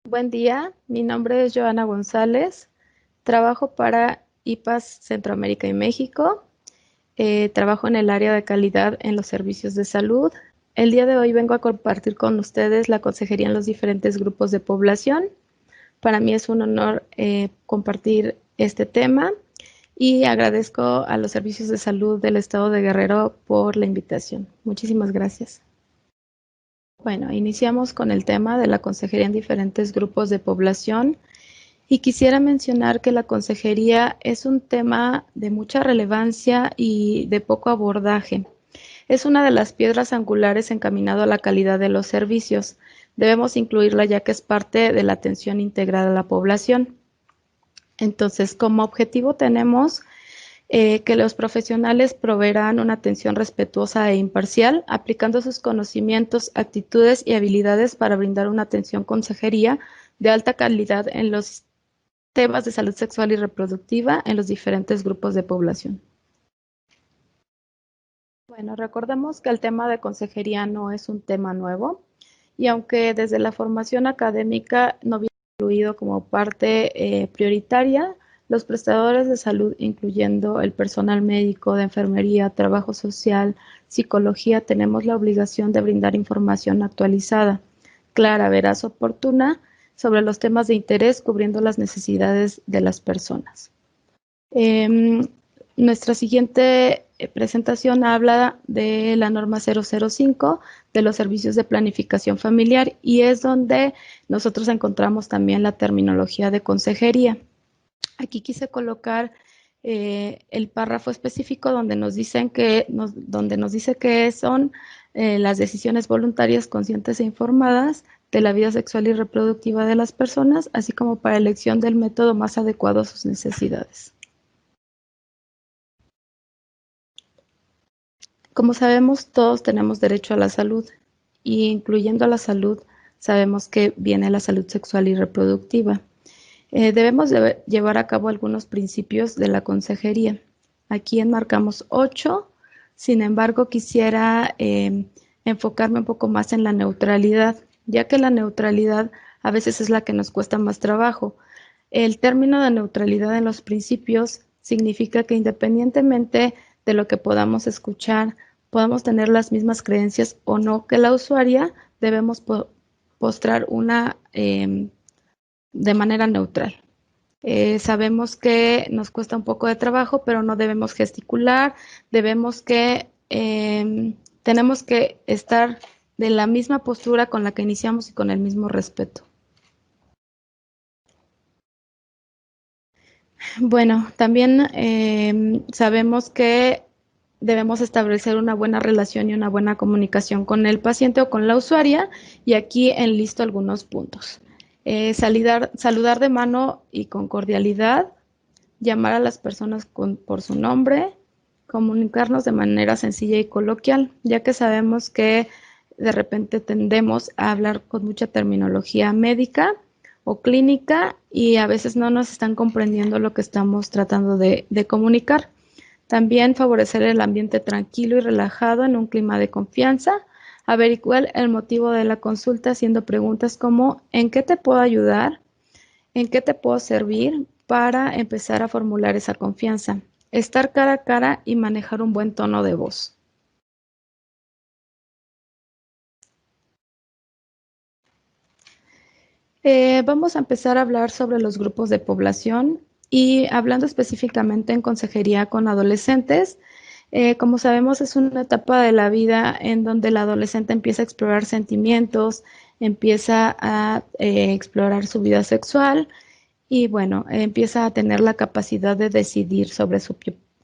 Buen día, mi nombre es Joana González, trabajo para IPAS Centroamérica y México, trabajo en el área de calidad en los servicios de salud. El día de hoy vengo a compartir con ustedes la consejería en los diferentes grupos de población. Para mí es un honor compartir este tema y agradezco a los servicios de salud del estado de Guerrero por la invitación. Muchísimas gracias. Bueno, iniciamos con el tema de la consejería en diferentes grupos de población. Y quisiera mencionar que la consejería es un tema de mucha relevancia y de poco abordaje. Es una de las piedras angulares encaminado a la calidad de los servicios. Debemos incluirla ya que es parte de la atención integral a la población. Entonces, como objetivo tenemos que los profesionales proveerán una atención respetuosa e imparcial, aplicando sus conocimientos, actitudes y habilidades para brindar una atención consejería de alta calidad en los temas de salud sexual y reproductiva en los diferentes grupos de población. Bueno, recordemos que el tema de consejería no es un tema nuevo y aunque desde la formación académica no viene incluido como parte prioritaria, los prestadores de salud, incluyendo el personal médico, de enfermería, trabajo social, psicología, tenemos la obligación de brindar información actualizada, clara, veraz, oportuna sobre los temas de interés, cubriendo las necesidades de las personas. Nuestra siguiente presentación habla de la norma 005 de los servicios de planificación familiar y es donde nosotros encontramos también la terminología de consejería. Aquí quise colocar el párrafo específico donde nos dice que son las decisiones voluntarias, conscientes e informadas de la vida sexual y reproductiva de las personas, así como para elección del método más adecuado a sus necesidades. Como sabemos, todos tenemos derecho a la salud, y incluyendo a la salud, sabemos que viene la salud sexual y reproductiva. Debemos llevar a cabo algunos principios de la consejería. Aquí enmarcamos 8, sin embargo, quisiera enfocarme un poco más en la neutralidad, ya que la neutralidad a veces es la que nos cuesta más trabajo. El término de neutralidad en los principios significa que independientemente de lo que podamos escuchar, podamos tener las mismas creencias o no que la usuaria, debemos postrar una de manera neutral. Sabemos que nos cuesta un poco de trabajo, pero no debemos gesticular, tenemos que estar de la misma postura con la que iniciamos y con el mismo respeto. Bueno, también sabemos que debemos establecer una buena relación y una buena comunicación con el paciente o con la usuaria, y aquí enlisto algunos puntos. Saludar de mano y con cordialidad, llamar a las personas por su nombre, comunicarnos de manera sencilla y coloquial, ya que sabemos que de repente tendemos a hablar con mucha terminología médica o clínica y a veces no nos están comprendiendo lo que estamos tratando de comunicar. También favorecer el ambiente tranquilo y relajado en un clima de confianza. Averiguar el motivo de la consulta haciendo preguntas como ¿en qué te puedo ayudar? ¿En qué te puedo servir? Para empezar a formular esa confianza. Estar cara a cara y manejar un buen tono de voz. Vamos a empezar a hablar sobre los grupos de población y hablando específicamente en consejería con adolescentes. Como sabemos, es una etapa de la vida en donde el adolescente empieza a explorar sentimientos, empieza a explorar su vida sexual y bueno, empieza a tener la capacidad de decidir sobre su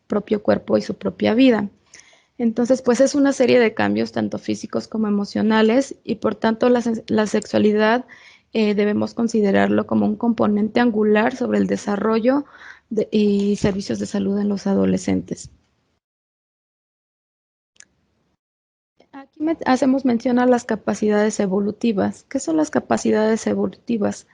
propio cuerpo y su propia vida. Entonces, pues es una serie de cambios tanto físicos como emocionales y por tanto la sexualidad debemos considerarlo como un componente angular sobre el desarrollo y servicios de salud en los adolescentes. Aquí hacemos mención a las capacidades evolutivas. ¿Qué son las capacidades evolutivas?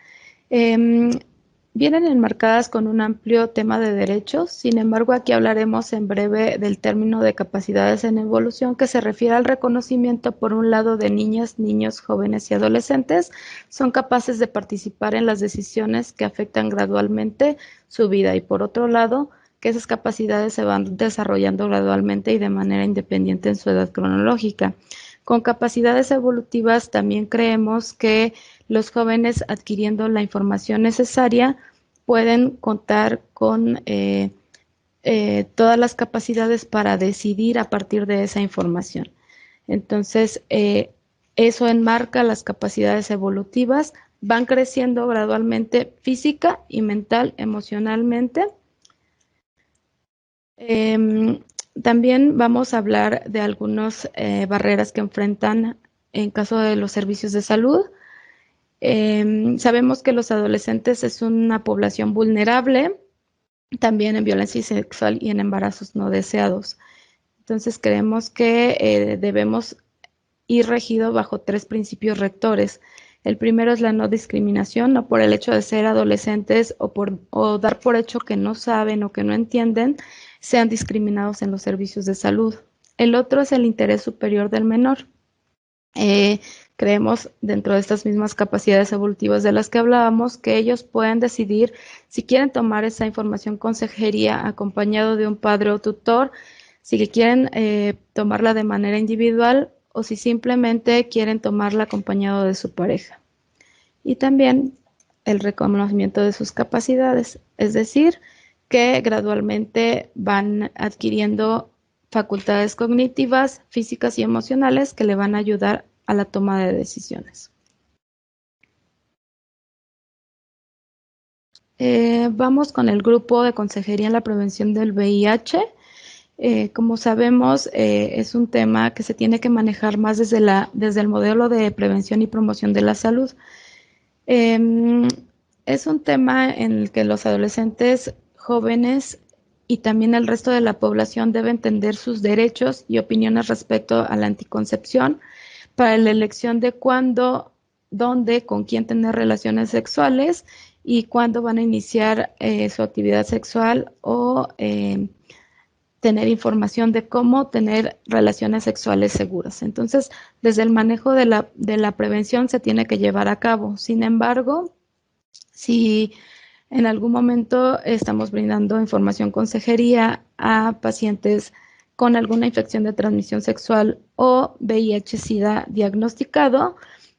vienen enmarcadas con un amplio tema de derechos. Sin embargo, aquí hablaremos en breve del término de capacidades en evolución, que se refiere al reconocimiento, por un lado, de niñas, niños, jóvenes y adolescentes son capaces de participar en las decisiones que afectan gradualmente su vida, y por otro lado, que esas capacidades se van desarrollando gradualmente y de manera independiente en su edad cronológica. Con capacidades evolutivas también creemos que los jóvenes, adquiriendo la información necesaria, pueden contar con todas las capacidades para decidir a partir de esa información. Entonces, eso enmarca las capacidades evolutivas, van creciendo gradualmente física y mental, emocionalmente. También vamos a hablar de algunas barreras que enfrentan en caso de los servicios de salud. Sabemos que los adolescentes es una población vulnerable, también en violencia sexual y en embarazos no deseados. Entonces creemos que debemos ir regido bajo 3 principios rectores. El primero es la no discriminación, no por el hecho de ser adolescentes o dar por hecho que no saben o que no entienden, sean discriminados en los servicios de salud. El otro es el interés superior del menor. Creemos, dentro de estas mismas capacidades evolutivas de las que hablábamos, que ellos pueden decidir si quieren tomar esa información consejería acompañado de un padre o tutor, si quieren tomarla de manera individual o si simplemente quieren tomarla acompañado de su pareja. Y también el reconocimiento de sus capacidades, es decir, que gradualmente van adquiriendo facultades cognitivas, físicas y emocionales que le van a ayudar a la toma de decisiones. Vamos con el grupo de consejería en la prevención del VIH. Como sabemos, es un tema que se tiene que manejar más desde el modelo de prevención y promoción de la salud. Es un tema en el que los adolescentes, jóvenes y también el resto de la población debe entender sus derechos y opiniones respecto a la anticoncepción, para la elección de cuándo, dónde, con quién tener relaciones sexuales y cuándo van a iniciar su actividad sexual o tener información de cómo tener relaciones sexuales seguras. Entonces, desde el manejo de la prevención se tiene que llevar a cabo. Sin embargo, si en algún momento estamos brindando información consejería a pacientes con alguna infección de transmisión sexual o VIH-Sida diagnosticado,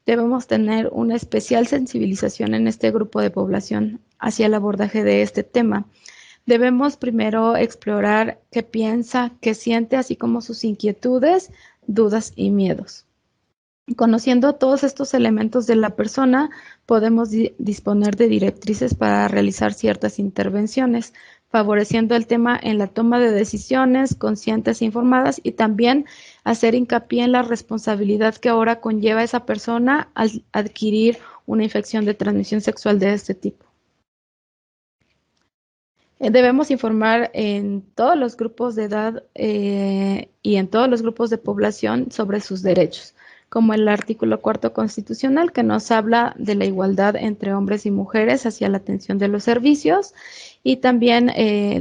debemos tener una especial sensibilización en este grupo de población hacia el abordaje de este tema. Debemos primero explorar qué piensa, qué siente, así como sus inquietudes, dudas y miedos. Conociendo todos estos elementos de la persona, podemos disponer de directrices para realizar ciertas intervenciones, favoreciendo el tema en la toma de decisiones conscientes e informadas, y también hacer hincapié en la responsabilidad que ahora conlleva esa persona al adquirir una infección de transmisión sexual de este tipo. Debemos informar en todos los grupos de edad y en todos los grupos de población sobre sus derechos, como el artículo 4 constitucional, que nos habla de la igualdad entre hombres y mujeres hacia la atención de los servicios, y también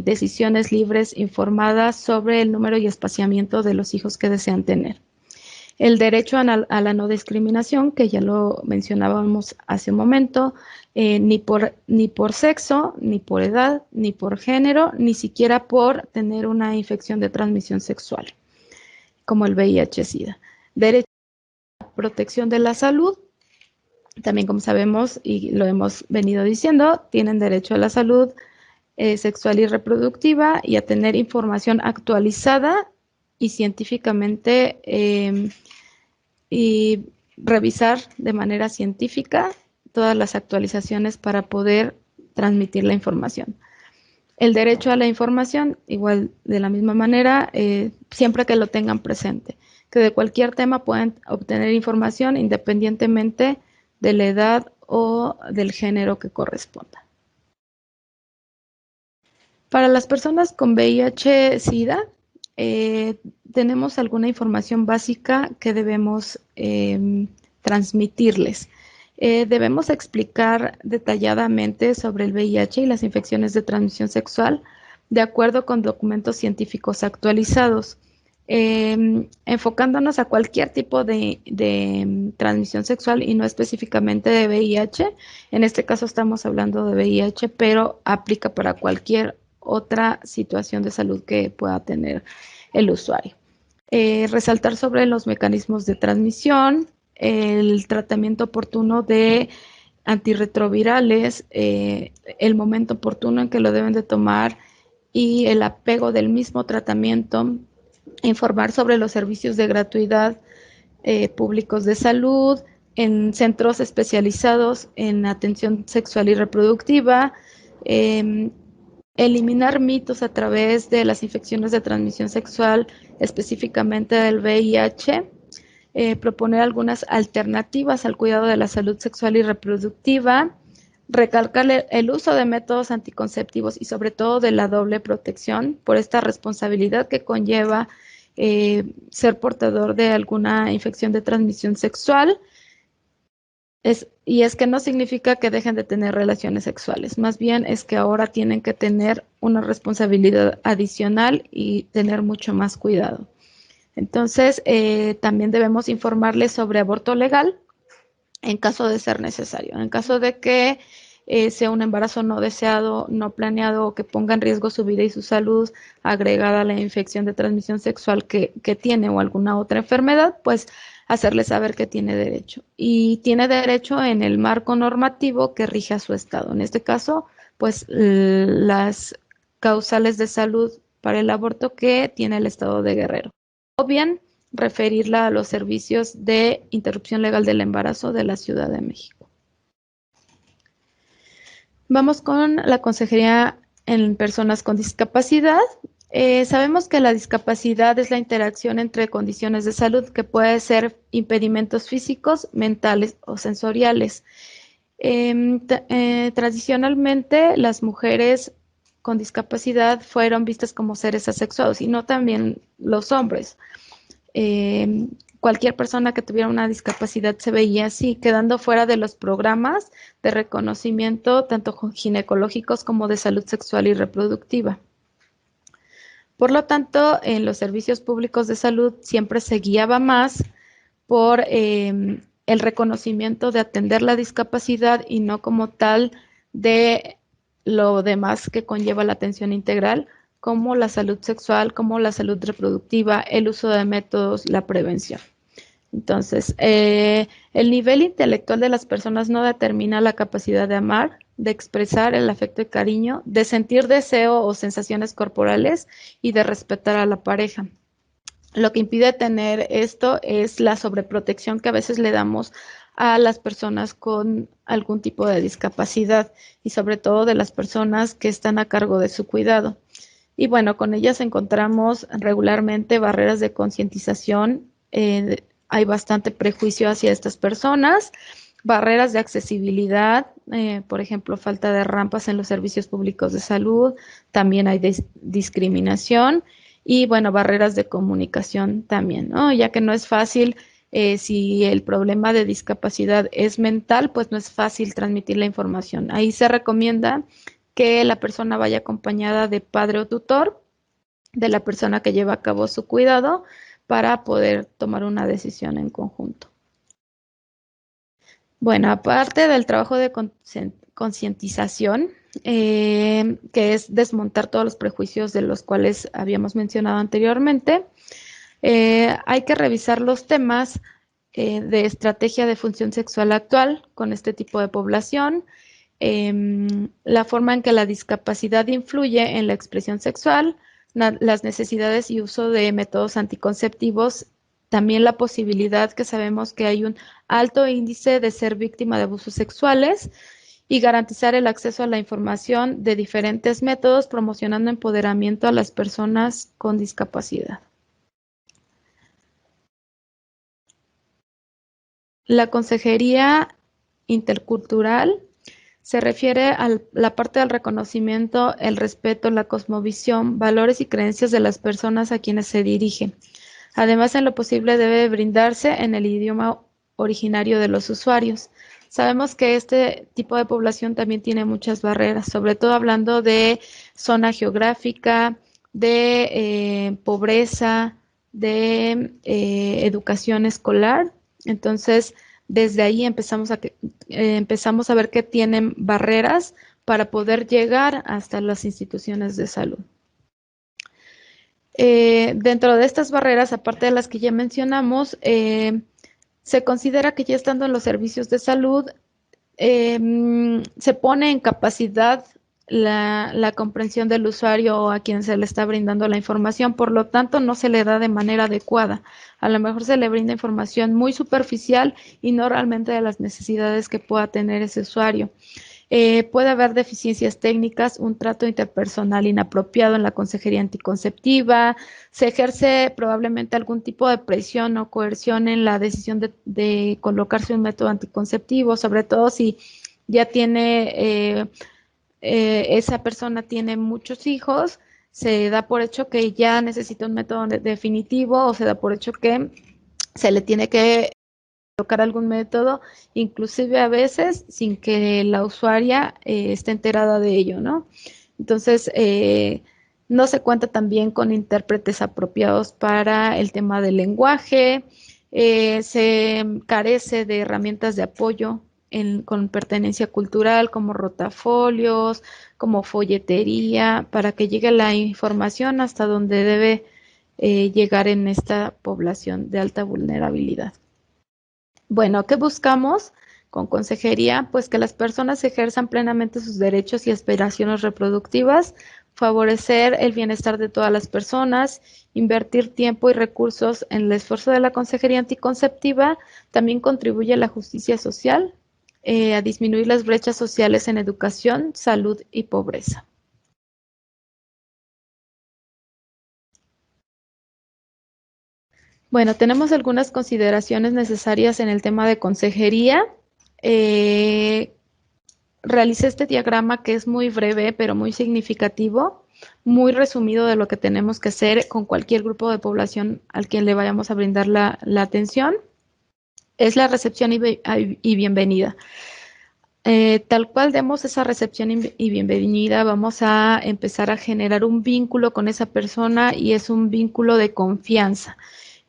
decisiones libres informadas sobre el número y espaciamiento de los hijos que desean tener. El derecho a la no discriminación, que ya lo mencionábamos hace un momento, ni por sexo, ni por edad, ni por género, ni siquiera por tener una infección de transmisión sexual, como el VIH-Sida. Derecho a la protección de la salud, también, como sabemos y lo hemos venido diciendo, tienen derecho a la salud sexual y reproductiva y a tener información actualizada y científicamente y revisar de manera científica todas las actualizaciones para poder transmitir la información. El derecho a la información, igual de la misma manera, siempre que lo tengan presente, que de cualquier tema pueden obtener información independientemente de la edad o del género que corresponda. Para las personas con VIH-Sida, tenemos alguna información básica que debemos transmitirles. Debemos explicar detalladamente sobre el VIH y las infecciones de transmisión sexual de acuerdo con documentos científicos actualizados, enfocándonos a cualquier tipo de transmisión sexual y no específicamente de VIH. En este caso estamos hablando de VIH, pero aplica para cualquier otra situación de salud que pueda tener el usuario. Resaltar sobre los mecanismos de transmisión, el tratamiento oportuno de antirretrovirales, el momento oportuno en que lo deben de tomar y el apego del mismo tratamiento, informar sobre los servicios de gratuidad públicos de salud, en centros especializados en atención sexual y reproductiva, eliminar mitos a través de las infecciones de transmisión sexual, específicamente del VIH, proponer algunas alternativas al cuidado de la salud sexual y reproductiva, recalcar el uso de métodos anticonceptivos y sobre todo de la doble protección por esta responsabilidad que conlleva ser portador de alguna infección de transmisión sexual. Y es que no significa que dejen de tener relaciones sexuales, más bien es que ahora tienen que tener una responsabilidad adicional y tener mucho más cuidado. Entonces, también debemos informarles sobre aborto legal en caso de ser necesario. En caso de que sea un embarazo no deseado, no planeado o que ponga en riesgo su vida y su salud, agregada a la infección de transmisión sexual que tiene o alguna otra enfermedad, pues hacerle saber que tiene derecho. Y tiene derecho en el marco normativo que rige a su estado. En este caso, pues las causales de salud para el aborto que tiene el estado de Guerrero. O bien referirla a los servicios de interrupción legal del embarazo de la Ciudad de México. Vamos con la consejería en personas con discapacidad. Sabemos que la discapacidad es la interacción entre condiciones de salud que puede ser impedimentos físicos, mentales o sensoriales. Tradicionalmente, las mujeres con discapacidad fueron vistas como seres asexuados y no también los hombres. Cualquier persona que tuviera una discapacidad se veía así, quedando fuera de los programas de reconocimiento tanto ginecológicos como de salud sexual y reproductiva. Por lo tanto, en los servicios públicos de salud siempre se guiaba más por el reconocimiento de atender la discapacidad y no como tal de lo demás que conlleva la atención integral, como la salud sexual, como la salud reproductiva, el uso de métodos, la prevención. Entonces, el nivel intelectual de las personas no determina la capacidad de amar, de expresar el afecto y cariño, de sentir deseo o sensaciones corporales y de respetar a la pareja. Lo que impide tener esto es la sobreprotección que a veces le damos a las personas con algún tipo de discapacidad y sobre todo de las personas que están a cargo de su cuidado. Y bueno, con ellas encontramos regularmente barreras de concientización, hay bastante prejuicio hacia estas personas, barreras de accesibilidad, por ejemplo, falta de rampas en los servicios públicos de salud, también hay discriminación y, bueno, barreras de comunicación también, ¿no? Ya que no es fácil, si el problema de discapacidad es mental, pues no es fácil transmitir la información. Ahí se recomienda que la persona vaya acompañada de padre o tutor, de la persona que lleva a cabo su cuidado, para poder tomar una decisión en conjunto. Bueno, aparte del trabajo de concientización, que es desmontar todos los prejuicios de los cuales habíamos mencionado anteriormente, hay que revisar los temas de estrategia de función sexual actual con este tipo de población, la forma en que la discapacidad influye en la expresión sexual, las necesidades y uso de métodos anticonceptivos, también la posibilidad que sabemos que hay un alto índice de ser víctima de abusos sexuales y garantizar el acceso a la información de diferentes métodos, promocionando empoderamiento a las personas con discapacidad. La consejería intercultural se refiere a la parte del reconocimiento, el respeto, la cosmovisión, valores y creencias de las personas a quienes se dirige. Además, en lo posible debe brindarse en el idioma originario de los usuarios. Sabemos que este tipo de población también tiene muchas barreras, sobre todo hablando de zona geográfica, de pobreza, de educación escolar. Entonces, desde ahí empezamos a ver que tienen barreras para poder llegar hasta las instituciones de salud. Dentro de estas barreras, aparte de las que ya mencionamos, se considera que ya estando en los servicios de salud, se pone en capacidad la comprensión del usuario o a quien se le está brindando la información, por lo tanto no se le da de manera adecuada. A lo mejor se le brinda información muy superficial y no realmente de las necesidades que pueda tener ese usuario. Puede haber deficiencias técnicas, un trato interpersonal inapropiado en la consejería anticonceptiva, se ejerce probablemente algún tipo de presión o coerción en la decisión de colocarse un método anticonceptivo, sobre todo si ya esa persona tiene muchos hijos, se da por hecho que ya necesita un método definitivo o se da por hecho que se le tiene que colocar algún método, inclusive a veces sin que la usuaria esté enterada de ello, ¿no? Entonces, no se cuenta también con intérpretes apropiados para el tema del lenguaje, se carece de herramientas de apoyo con pertenencia cultural como rotafolios, como folletería, para que llegue la información hasta donde debe llegar en esta población de alta vulnerabilidad. Bueno, ¿qué buscamos con consejería? Pues que las personas ejerzan plenamente sus derechos y aspiraciones reproductivas, favorecer el bienestar de todas las personas, invertir tiempo y recursos en el esfuerzo de la consejería anticonceptiva, también contribuye a la justicia social, a disminuir las brechas sociales en educación, salud y pobreza. Bueno, tenemos algunas consideraciones necesarias en el tema de consejería. Eh, Realicé este diagrama que es muy breve, pero muy significativo, muy resumido de lo que tenemos que hacer con cualquier grupo de población al quien le vayamos a brindar la atención. Es la recepción y bienvenida. Tal cual demos esa recepción y bienvenida, vamos a empezar a generar un vínculo con esa persona y es un vínculo de confianza.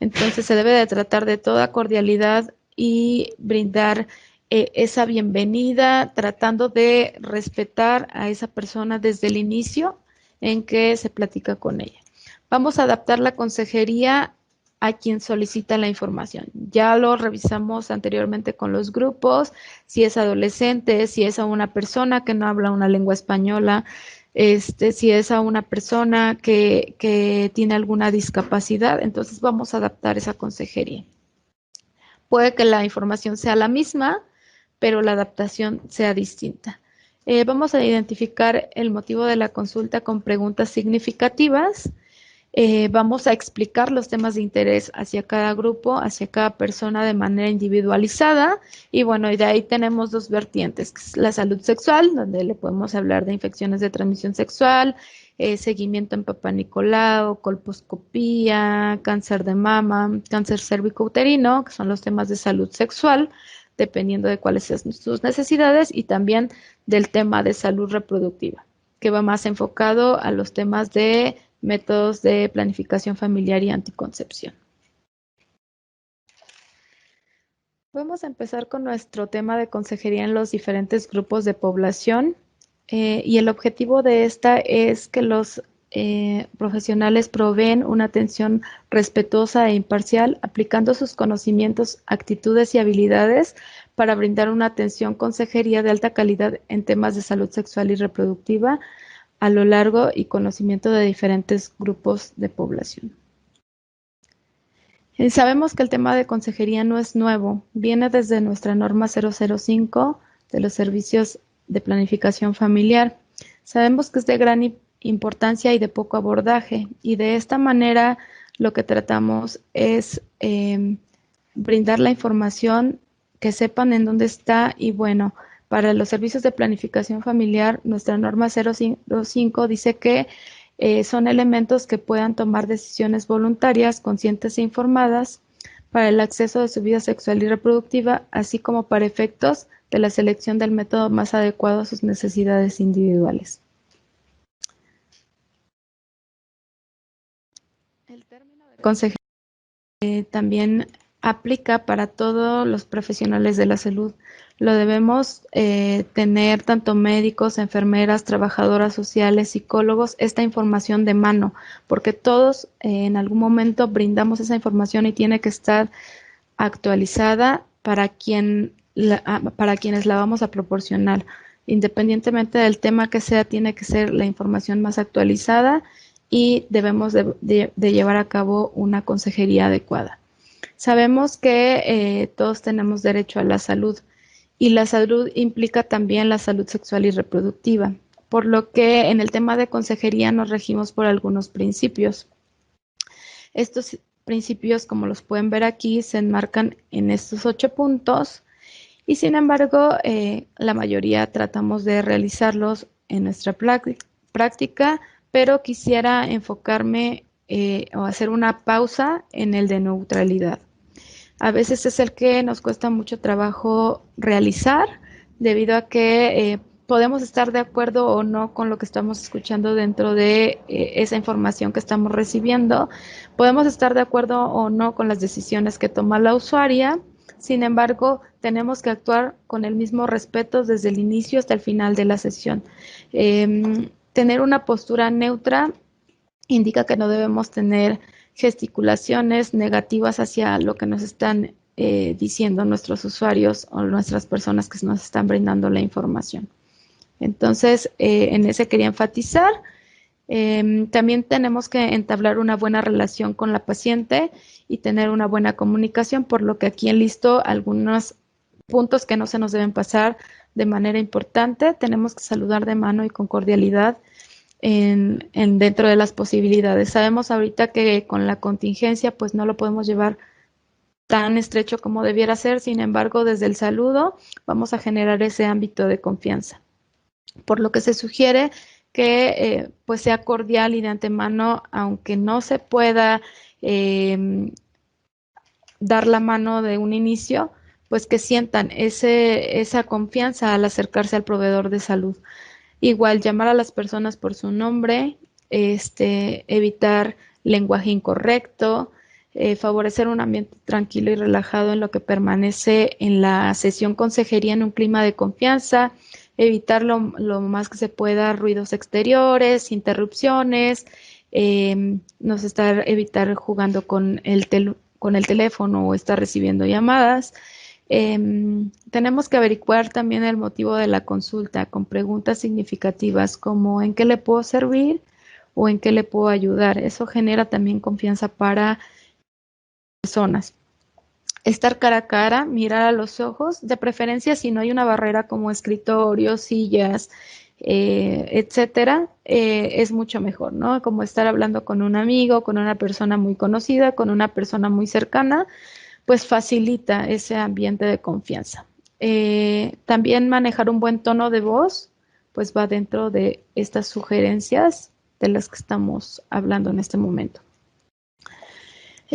Entonces se debe de tratar de toda cordialidad y brindar esa bienvenida, tratando de respetar a esa persona desde el inicio en que se platica con ella. Vamos a adaptar la consejería a quien solicita la información. Ya lo revisamos anteriormente con los grupos, si es adolescente, si es a una persona que no habla una lengua española, si es a una persona que tiene alguna discapacidad, entonces vamos a adaptar esa consejería. Puede que la información sea la misma, pero la adaptación sea distinta. Vamos a identificar el motivo de la consulta con preguntas significativas. Vamos a explicar los temas de interés hacia cada grupo, hacia cada persona de manera individualizada. Y bueno, y de ahí tenemos dos vertientes, que es la salud sexual, donde le podemos hablar de infecciones de transmisión sexual, seguimiento en Papá Nicolau, colposcopía, cáncer de mama, cáncer cérvico-uterino, que son los temas de salud sexual, dependiendo de cuáles sean sus necesidades, y también del tema de salud reproductiva, que va más enfocado a los temas de métodos de planificación familiar y anticoncepción. Vamos a empezar con nuestro tema de consejería en los diferentes grupos de población y el objetivo de esta es que los profesionales proveen una atención respetuosa e imparcial, aplicando sus conocimientos, actitudes y habilidades para brindar una atención consejería de alta calidad en temas de salud sexual y reproductiva a lo largo y conocimiento de diferentes grupos de población. Sabemos que el tema de consejería no es nuevo, viene desde nuestra norma 005 de los servicios de planificación familiar. Sabemos que es de gran importancia y de poco abordaje, y de esta manera lo que tratamos es brindar la información, que sepan en dónde está, y bueno, para los servicios de planificación familiar, nuestra norma 005 dice que son elementos que puedan tomar decisiones voluntarias, conscientes e informadas para el acceso de su vida sexual y reproductiva, así como para efectos de la selección del método más adecuado a sus necesidades individuales. El término de consejería también aplica para todos los profesionales de la salud. Lo debemos tener tanto médicos, enfermeras, trabajadoras sociales, psicólogos, esta información de mano, porque todos en algún momento brindamos esa información y tiene que estar actualizada para quienes la vamos a proporcionar. Independientemente del tema que sea, tiene que ser la información más actualizada y debemos de llevar a cabo una consejería adecuada. Sabemos que todos tenemos derecho a la salud y la salud implica también la salud sexual y reproductiva, por lo que en el tema de consejería nos regimos por algunos principios. Estos principios, como los pueden ver aquí, se enmarcan en estos 8 puntos y sin embargo la mayoría tratamos de realizarlos en nuestra práctica, pero quisiera enfocarme o hacer una pausa en el de neutralidad. A veces es el que nos cuesta mucho trabajo realizar debido a que podemos estar de acuerdo o no con lo que estamos escuchando dentro de esa información que estamos recibiendo. Podemos estar de acuerdo o no con las decisiones que toma la usuaria. Sin embargo, tenemos que actuar con el mismo respeto desde el inicio hasta el final de la sesión. Tener una postura neutra indica que no debemos tener gesticulaciones negativas hacia lo que nos están diciendo nuestros usuarios o nuestras personas que nos están brindando la información. Entonces, en ese quería enfatizar. También tenemos que entablar una buena relación con la paciente y tener una buena comunicación, por lo que aquí enlisto algunos puntos que no se nos deben pasar de manera importante. Tenemos que saludar de mano y con cordialidad dentro de las posibilidades. Sabemos ahorita que con la contingencia pues no lo podemos llevar tan estrecho como debiera ser, sin embargo desde el saludo vamos a generar ese ámbito de confianza, por lo que se sugiere que pues sea cordial y de antemano, aunque no se pueda dar la mano de un inicio, pues que sientan esa confianza al acercarse al proveedor de salud. Igual llamar a las personas por su nombre, evitar lenguaje incorrecto, favorecer un ambiente tranquilo y relajado en lo que permanece en la sesión consejería en un clima de confianza, evitar lo más que se pueda ruidos exteriores, interrupciones, evitar jugando con el teléfono o estar recibiendo llamadas. Tenemos que averiguar también el motivo de la consulta con preguntas significativas como ¿en qué le puedo servir? O ¿en qué le puedo ayudar? Eso genera también confianza para personas. Estar cara a cara, mirar a los ojos, de preferencia si no hay una barrera como escritorios, sillas, etcétera, es mucho mejor, ¿no? Como estar hablando con un amigo, con una persona muy conocida, con una persona muy cercana, pues facilita ese ambiente de confianza. También manejar un buen tono de voz, pues va dentro de estas sugerencias de las que estamos hablando en este momento.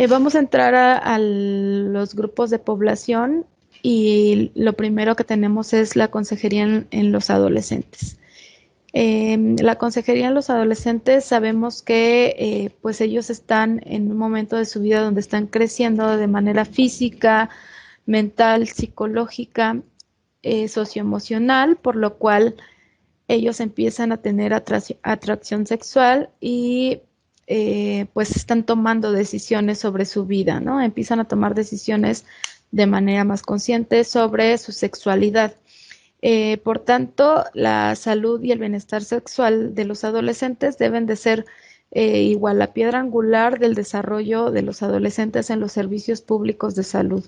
Vamos a entrar a los grupos de población y lo primero que tenemos es la consejería en los adolescentes. La consejería en los adolescentes sabemos que pues ellos están en un momento de su vida donde están creciendo de manera física, mental, psicológica, socioemocional, por lo cual ellos empiezan a tener atracción sexual y pues están tomando decisiones sobre su vida, ¿no? Empiezan a tomar decisiones de manera más consciente sobre su sexualidad. Por tanto, la salud y el bienestar sexual de los adolescentes deben de ser igual la piedra angular del desarrollo de los adolescentes en los servicios públicos de salud.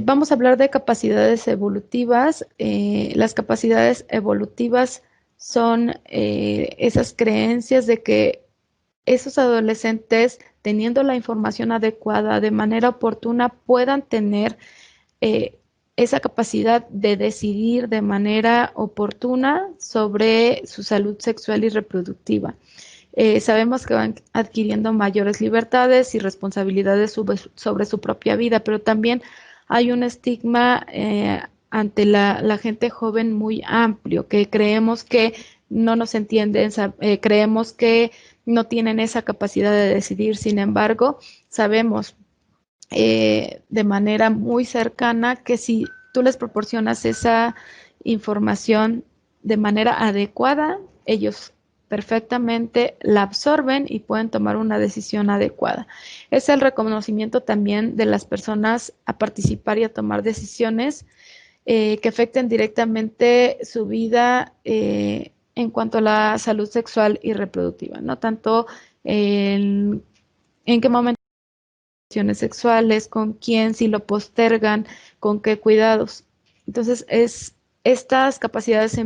Vamos a hablar de capacidades evolutivas. Las capacidades evolutivas son esas creencias de que esos adolescentes, teniendo la información adecuada de manera oportuna, puedan tener esa capacidad de decidir de manera oportuna sobre su salud sexual y reproductiva. Sabemos que van adquiriendo mayores libertades y responsabilidades sobre su propia vida, pero también hay un estigma ante la gente joven muy amplio, que creemos que no nos entienden, creemos que no tienen esa capacidad de decidir. Sin embargo, sabemos de manera muy cercana que si tú les proporcionas esa información de manera adecuada, ellos perfectamente la absorben y pueden tomar una decisión adecuada. Es el reconocimiento también de las personas a participar y a tomar decisiones que afecten directamente su vida en cuanto a la salud sexual y reproductiva, no tanto en qué momento sexuales, con quién, si lo postergan, con qué cuidados. Entonces, estas capacidades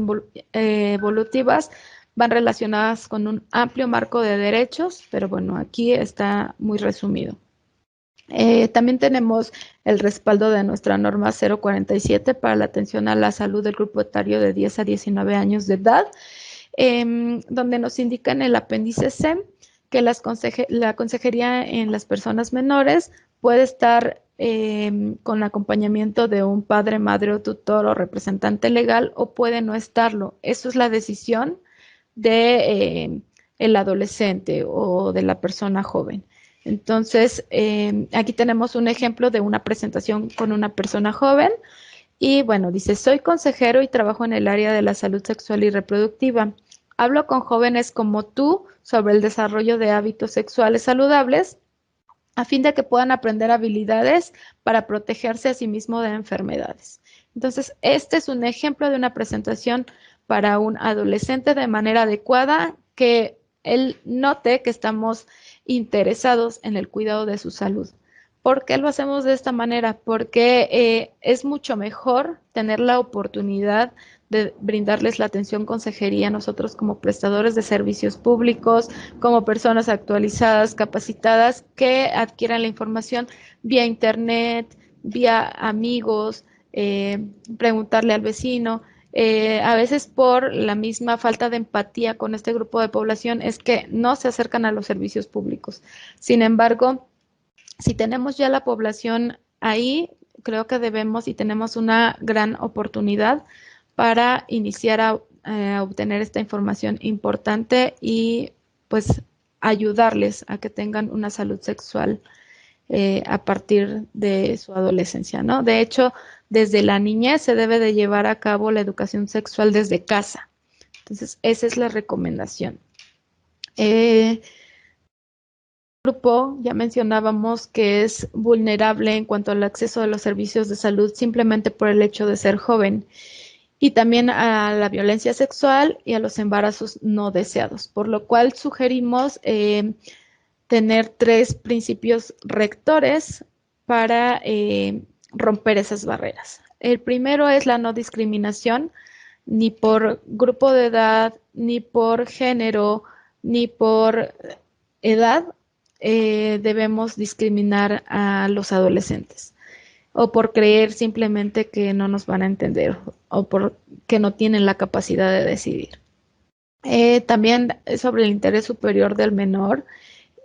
evolutivas van relacionadas con un amplio marco de derechos, pero bueno, aquí está muy resumido. También tenemos el respaldo de nuestra norma 047 para la atención a la salud del grupo etario de 10 a 19 años de edad, donde nos indica en el apéndice C que la consejería en las personas menores puede estar con acompañamiento de un padre, madre o tutor o representante legal, o puede no estarlo. Eso es la decisión de el adolescente o de la persona joven. Entonces, aquí tenemos un ejemplo de una presentación con una persona joven. Y bueno, dice, soy consejero y trabajo en el área de la salud sexual y reproductiva. Hablo con jóvenes como tú sobre el desarrollo de hábitos sexuales saludables a fin de que puedan aprender habilidades para protegerse a sí mismo de enfermedades. Entonces, este es un ejemplo de una presentación para un adolescente de manera adecuada, que él note que estamos interesados en el cuidado de su salud. ¿Por qué lo hacemos de esta manera? Porque es mucho mejor tener la oportunidad de brindarles la atención consejería nosotros como prestadores de servicios públicos, como personas actualizadas, capacitadas, que adquieran la información vía internet, vía amigos, preguntarle al vecino. A veces por la misma falta de empatía con este grupo de población es que no se acercan a los servicios públicos. Sin embargo, si tenemos ya la población ahí, creo que debemos y tenemos una gran oportunidad para iniciar a obtener esta información importante y pues ayudarles a que tengan una salud sexual a partir de su adolescencia, ¿no? De hecho, desde la niñez se debe de llevar a cabo la educación sexual desde casa. Entonces, esa es la recomendación. Grupo, ya mencionábamos que es vulnerable en cuanto al acceso a los servicios de salud simplemente por el hecho de ser joven, y también a la violencia sexual y a los embarazos no deseados, por lo cual sugerimos tener 3 principios rectores para romper esas barreras. El primero es la no discriminación, ni por grupo de edad, ni por género, ni por edad debemos discriminar a los adolescentes, o por creer simplemente que no nos van a entender, o por que no tienen la capacidad de decidir. También sobre el interés superior del menor,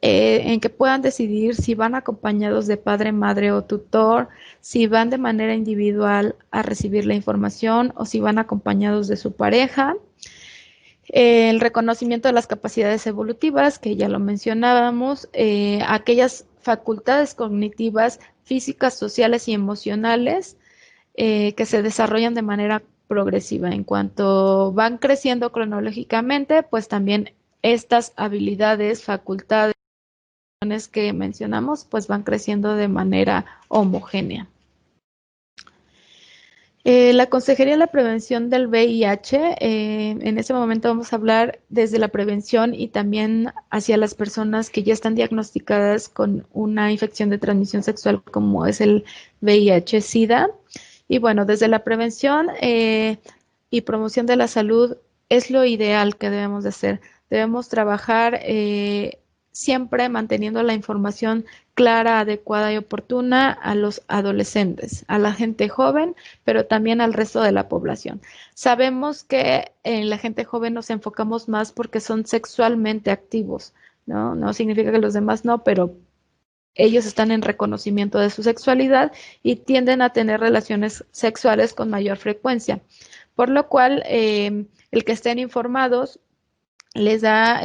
en que puedan decidir si van acompañados de padre, madre o tutor, si van de manera individual a recibir la información o si van acompañados de su pareja. El reconocimiento de las capacidades evolutivas, que ya lo mencionábamos, aquellas facultades cognitivas, físicas, sociales y emocionales que se desarrollan de manera progresiva. En cuanto van creciendo cronológicamente, pues también estas habilidades, facultades que mencionamos, pues van creciendo de manera homogénea. La Consejería de la Prevención del VIH, en este momento vamos a hablar desde la prevención y también hacia las personas que ya están diagnosticadas con una infección de transmisión sexual como es el VIH-Sida. Y bueno, desde la prevención y promoción de la salud es lo ideal que debemos de hacer. Debemos trabajar siempre manteniendo la información clara, adecuada y oportuna a los adolescentes, a la gente joven, pero también al resto de la población. Sabemos que en la gente joven nos enfocamos más porque son sexualmente activos, ¿no? No significa que los demás no, pero ellos están en reconocimiento de su sexualidad y tienden a tener relaciones sexuales con mayor frecuencia, por lo cual el que estén informados les da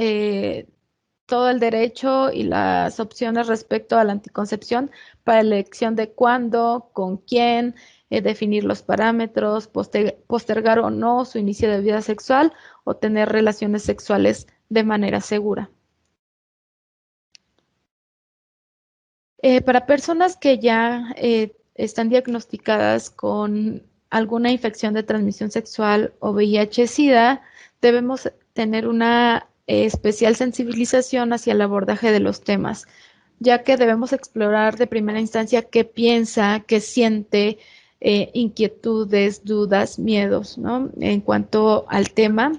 todo el derecho y las opciones respecto a la anticoncepción para elección de cuándo, con quién, definir los parámetros, postergar o no su inicio de vida sexual o tener relaciones sexuales de manera segura. Para personas que ya están diagnosticadas con alguna infección de transmisión sexual o VIH-Sida, debemos tener una especial sensibilización hacia el abordaje de los temas, ya que debemos explorar de primera instancia qué piensa, qué siente, inquietudes, dudas, miedos, ¿no? En cuanto al tema,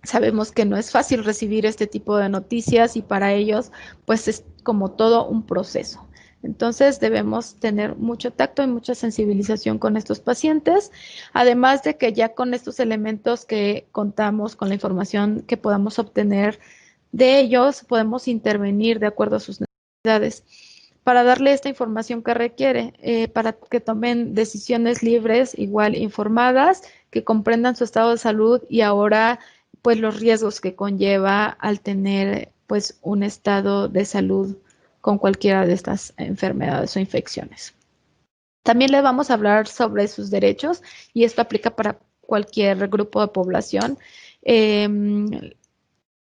sabemos que no es fácil recibir este tipo de noticias y para ellos pues es como todo un proceso. Entonces debemos tener mucho tacto y mucha sensibilización con estos pacientes, además de que ya con estos elementos que contamos, con la información que podamos obtener de ellos, podemos intervenir de acuerdo a sus necesidades para darle esta información que requiere, para que tomen decisiones libres, igual informadas, que comprendan su estado de salud y ahora pues los riesgos que conlleva al tener pues un estado de salud con cualquiera de estas enfermedades o infecciones. También le vamos a hablar sobre sus derechos y esto aplica para cualquier grupo de población.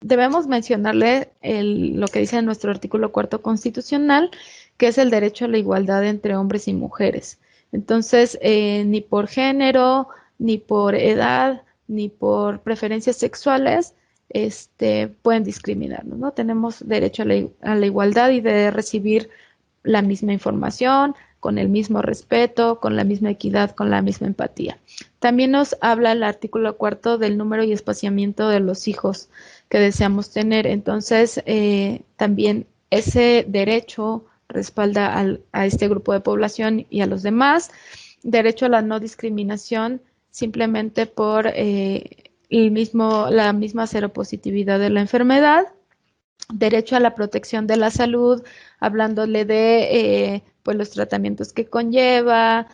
Debemos mencionarle lo que dice nuestro artículo cuarto constitucional, que es el derecho a la igualdad entre hombres y mujeres. Entonces, ni por género, ni por edad, ni por preferencias sexuales, pueden discriminarnos, ¿no? Tenemos derecho a la igualdad y de recibir la misma información, con el mismo respeto, con la misma equidad, con la misma empatía. También nos habla el artículo cuarto del número y espaciamiento de los hijos que deseamos tener. Entonces, también ese derecho respalda a este grupo de población y a los demás. Derecho a la no discriminación simplemente por la misma seropositividad de la enfermedad. Derecho a la protección de la salud, hablándole de pues los tratamientos que conlleva,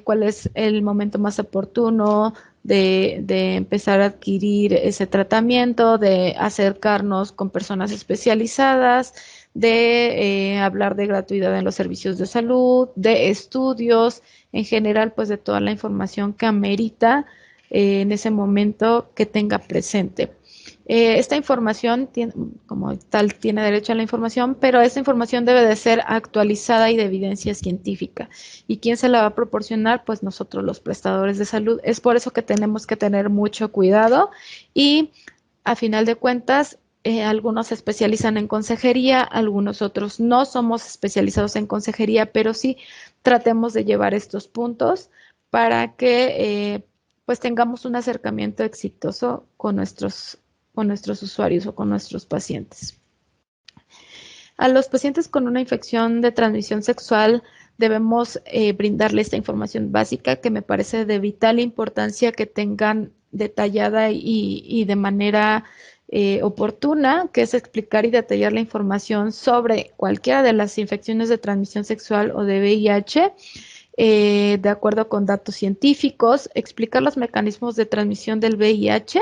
cuál es el momento más oportuno de empezar a adquirir ese tratamiento, de acercarnos con personas especializadas, de hablar de gratuidad en los servicios de salud, de estudios, en general, pues de toda la información que amerita en ese momento que tenga presente. Esta información, como tal, tiene derecho a la información, pero esta información debe de ser actualizada y de evidencia científica. ¿Y quién se la va a proporcionar? Pues nosotros, los prestadores de salud. Es por eso que tenemos que tener mucho cuidado y, a final de cuentas, algunos se especializan en consejería, algunos otros no somos especializados en consejería, pero sí tratemos de llevar estos puntos para que pues tengamos un acercamiento exitoso con nuestros usuarios o con nuestros pacientes. A los pacientes con una infección de transmisión sexual debemos brindarle esta información básica que me parece de vital importancia que tengan detallada y de manera oportuna, que es explicar y detallar la información sobre cualquiera de las infecciones de transmisión sexual o de VIH, de acuerdo con datos científicos, explicar los mecanismos de transmisión del VIH,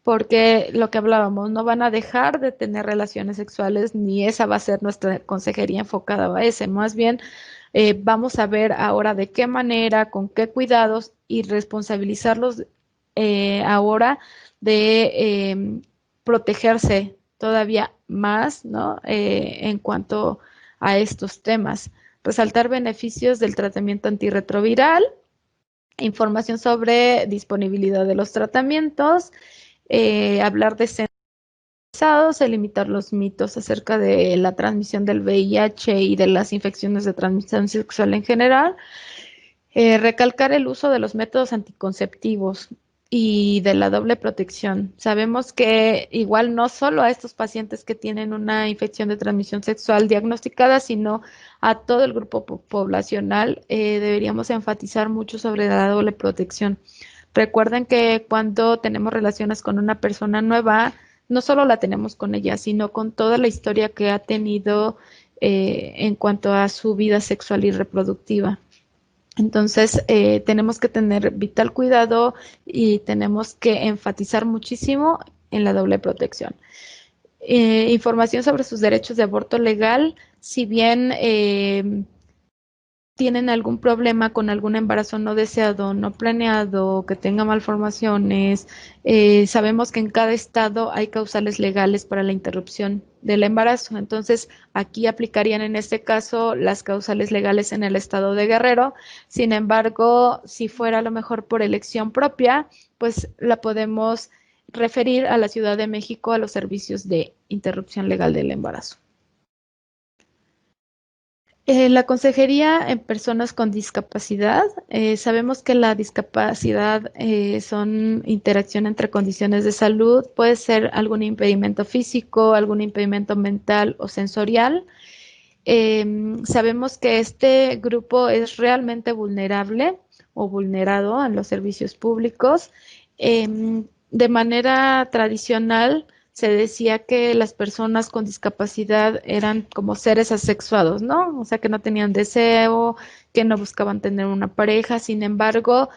porque lo que hablábamos, no van a dejar de tener relaciones sexuales, ni esa va a ser nuestra consejería enfocada a ese. Más bien, vamos a ver ahora de qué manera, con qué cuidados y responsabilizarlos ahora de protegerse todavía más, ¿no? En cuanto a estos temas. Resaltar beneficios del tratamiento antirretroviral, información sobre disponibilidad de los tratamientos, hablar de centros, limitar los mitos acerca de la transmisión del VIH y de las infecciones de transmisión sexual en general, recalcar el uso de los métodos anticonceptivos y de la doble protección. Sabemos que igual no solo a estos pacientes que tienen una infección de transmisión sexual diagnosticada, sino a todo el grupo poblacional, deberíamos enfatizar mucho sobre la doble protección. Recuerden que cuando tenemos relaciones con una persona nueva, no solo la tenemos con ella, sino con toda la historia que ha tenido en cuanto a su vida sexual y reproductiva. Entonces, tenemos que tener vital cuidado y tenemos que enfatizar muchísimo en la doble protección. Información sobre sus derechos de aborto legal, si bien tienen algún problema con algún embarazo no deseado, no planeado, que tenga malformaciones, sabemos que en cada estado hay causales legales para la interrupción del embarazo. Entonces, aquí aplicarían en este caso las causales legales en el estado de Guerrero. Sin embargo, si fuera a lo mejor por elección propia, pues la podemos referir a la Ciudad de México a los servicios de interrupción legal del embarazo. La consejería en personas con discapacidad. Sabemos que la discapacidad son interacción entre condiciones de salud, puede ser algún impedimento físico, algún impedimento mental o sensorial. Sabemos que este grupo es realmente vulnerable o vulnerado en los servicios públicos. De manera tradicional, se decía que las personas con discapacidad eran como seres asexuados, ¿no? O sea, que no tenían deseo, que no buscaban tener una pareja. Sin embargo,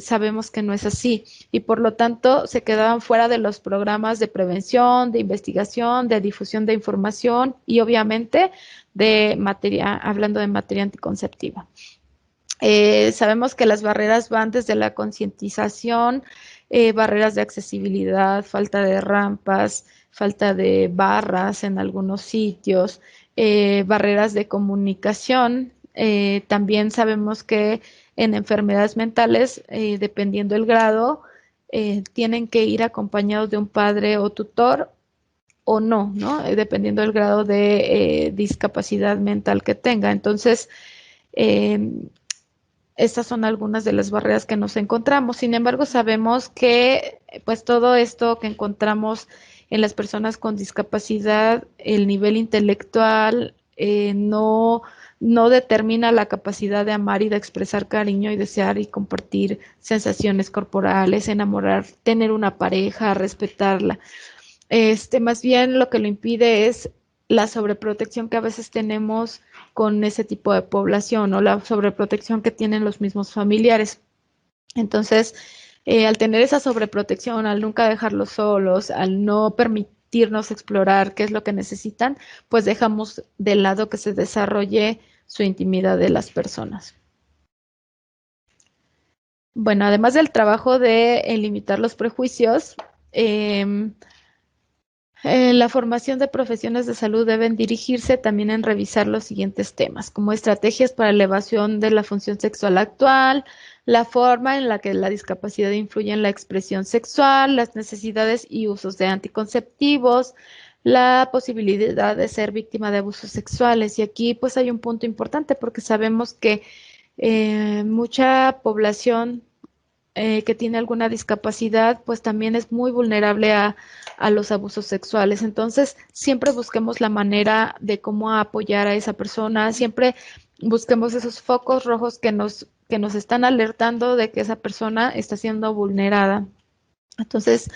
sabemos que no es así y por lo tanto se quedaban fuera de los programas de prevención, de investigación, de difusión de información y obviamente de materia, hablando de materia anticonceptiva. Sabemos que las barreras van desde la concientización, barreras de accesibilidad, falta de rampas, falta de barras en algunos sitios, barreras de comunicación. También sabemos que en enfermedades mentales, dependiendo del grado, tienen que ir acompañados de un padre o tutor o no, ¿no? Dependiendo del grado de discapacidad mental que tenga. Entonces, eh, estas son algunas de las barreras que nos encontramos. Sin embargo, sabemos que pues todo esto que encontramos en las personas con discapacidad, el nivel intelectual no determina la capacidad de amar y de expresar cariño y desear y compartir sensaciones corporales, enamorar, tener una pareja, respetarla. Más bien lo que lo impide es la sobreprotección que a veces tenemos con ese tipo de población o la sobreprotección que tienen los mismos familiares. Entonces, al tener esa sobreprotección, al nunca dejarlos solos, al no permitirnos explorar qué es lo que necesitan, pues dejamos de lado que se desarrolle su intimidad de las personas. Bueno, además del trabajo de limitar los prejuicios, la formación de profesiones de salud deben dirigirse también en revisar los siguientes temas, como estrategias para elevación de la función sexual actual, la forma en la que la discapacidad influye en la expresión sexual, las necesidades y usos de anticonceptivos, la posibilidad de ser víctima de abusos sexuales. Y aquí pues hay un punto importante porque sabemos que mucha población que tiene alguna discapacidad, pues también es muy vulnerable a los abusos sexuales. Entonces, siempre busquemos la manera de cómo apoyar a esa persona, siempre busquemos esos focos rojos que nos están alertando de que esa persona está siendo vulnerada. Entonces,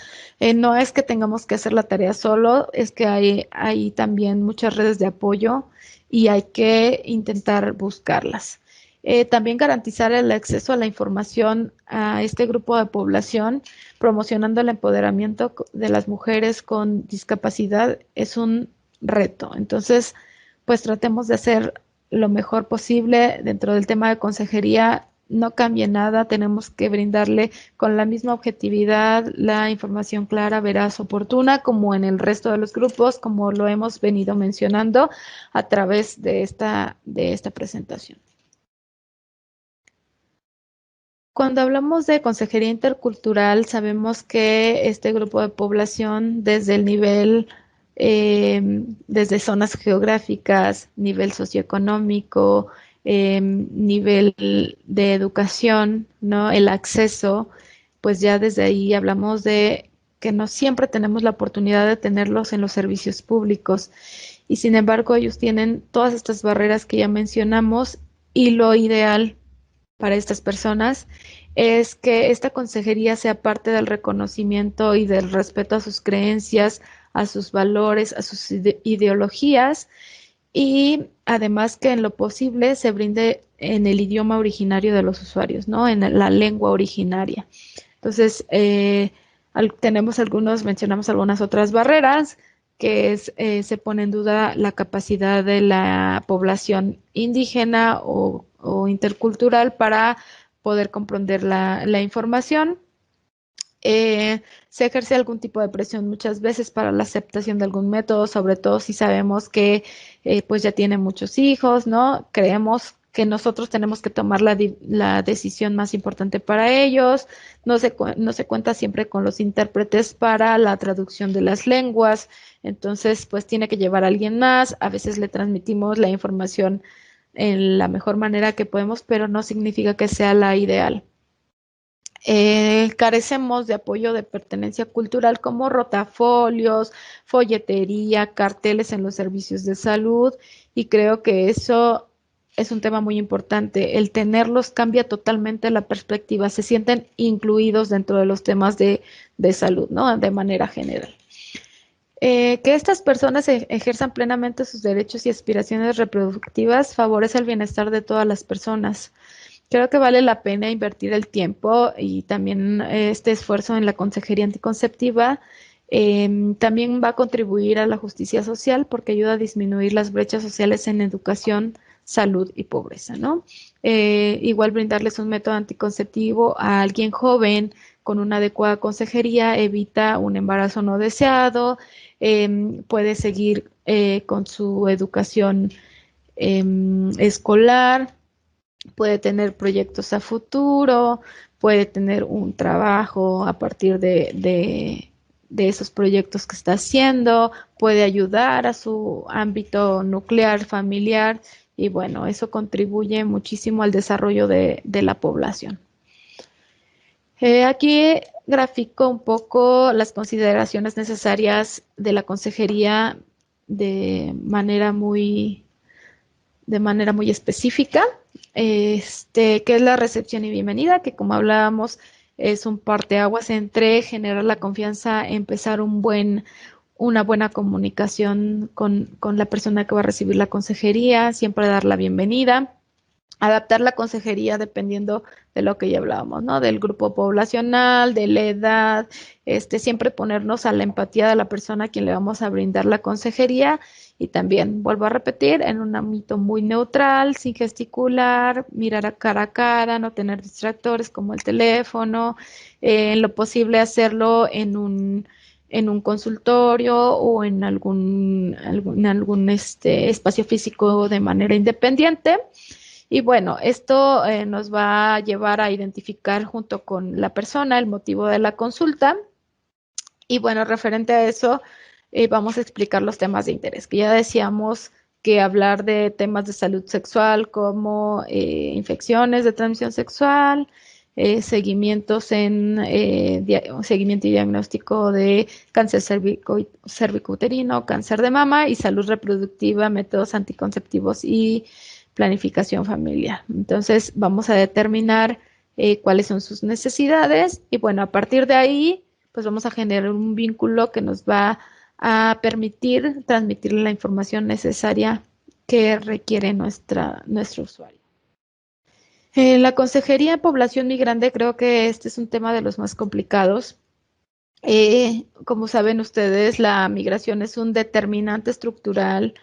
no es que tengamos que hacer la tarea solo, es que hay también muchas redes de apoyo y hay que intentar buscarlas. También garantizar el acceso a la información a este grupo de población, promocionando el empoderamiento de las mujeres con discapacidad, es un reto. Entonces, pues tratemos de hacer lo mejor posible dentro del tema de consejería. No cambie nada, tenemos que brindarle con la misma objetividad la información clara, veraz, oportuna, como en el resto de los grupos, como lo hemos venido mencionando a través de esta presentación. Cuando hablamos de consejería intercultural, sabemos que este grupo de población, desde el nivel, desde zonas geográficas, nivel socioeconómico, nivel de educación, ¿no? El acceso, pues ya desde ahí hablamos de que no siempre tenemos la oportunidad de tenerlos en los servicios públicos y sin embargo ellos tienen todas estas barreras que ya mencionamos y lo ideal para estas personas es que esta consejería sea parte del reconocimiento y del respeto a sus creencias, a sus valores, a sus ideologías y además que en lo posible se brinde en el idioma originario de los usuarios, ¿no? En la lengua originaria. Entonces, mencionamos algunas otras barreras, que se pone en duda la capacidad de la población indígena o intercultural para poder comprender la información. Se ejerce algún tipo de presión muchas veces para la aceptación de algún método, sobre todo si sabemos que pues ya tiene muchos hijos, ¿no? Creemos que nosotros tenemos que tomar la decisión más importante para ellos. No se cuenta siempre con los intérpretes para la traducción de las lenguas, entonces pues tiene que llevar a alguien más. A veces le transmitimos la información en la mejor manera que podemos, pero no significa que sea la ideal. Carecemos de apoyo de pertenencia cultural como rotafolios, folletería, carteles en los servicios de salud, y creo que eso es un tema muy importante. El tenerlos cambia totalmente la perspectiva, se sienten incluidos dentro de los temas de salud, ¿no? De manera general. Que estas personas ejerzan plenamente sus derechos y aspiraciones reproductivas favorece el bienestar de todas las personas. Creo que vale la pena invertir el tiempo y también este esfuerzo en la consejería anticonceptiva. También va a contribuir a la justicia social porque ayuda a disminuir las brechas sociales en educación, salud y pobreza, ¿no? Igual brindarles un método anticonceptivo a alguien joven con una adecuada consejería evita un embarazo no deseado, puede seguir con su educación escolar, puede tener proyectos a futuro, puede tener un trabajo a partir de esos proyectos que está haciendo, puede ayudar a su ámbito nuclear, familiar, y bueno, eso contribuye muchísimo al desarrollo de la población. Aquí grafico un poco las consideraciones necesarias de la consejería de manera muy específica, que es la recepción y bienvenida, que como hablábamos es un parteaguas entre generar la confianza, empezar una buena comunicación con la persona que va a recibir la consejería, siempre dar la bienvenida, adaptar la consejería dependiendo de lo que ya hablábamos, ¿no? Del grupo poblacional, de la edad, siempre ponernos a la empatía de la persona a quien le vamos a brindar la consejería y también, vuelvo a repetir, en un ámbito muy neutral, sin gesticular, mirar a cara, no tener distractores como el teléfono, en lo posible hacerlo en un consultorio o en algún espacio físico de manera independiente. Y bueno, esto nos va a llevar a identificar junto con la persona el motivo de la consulta. Y bueno, referente a eso, vamos a explicar los temas de interés, que ya decíamos que hablar de temas de salud sexual como infecciones de transmisión sexual, seguimiento y diagnóstico de cáncer cervicouterino, cáncer de mama y salud reproductiva, métodos anticonceptivos y planificación familiar. Entonces, vamos a determinar cuáles son sus necesidades y bueno, a partir de ahí, pues vamos a generar un vínculo que nos va a permitir transmitirle la información necesaria que requiere nuestro usuario. En la consejería en población migrante creo que este es un tema de los más complicados. Como saben ustedes, la migración es un determinante estructural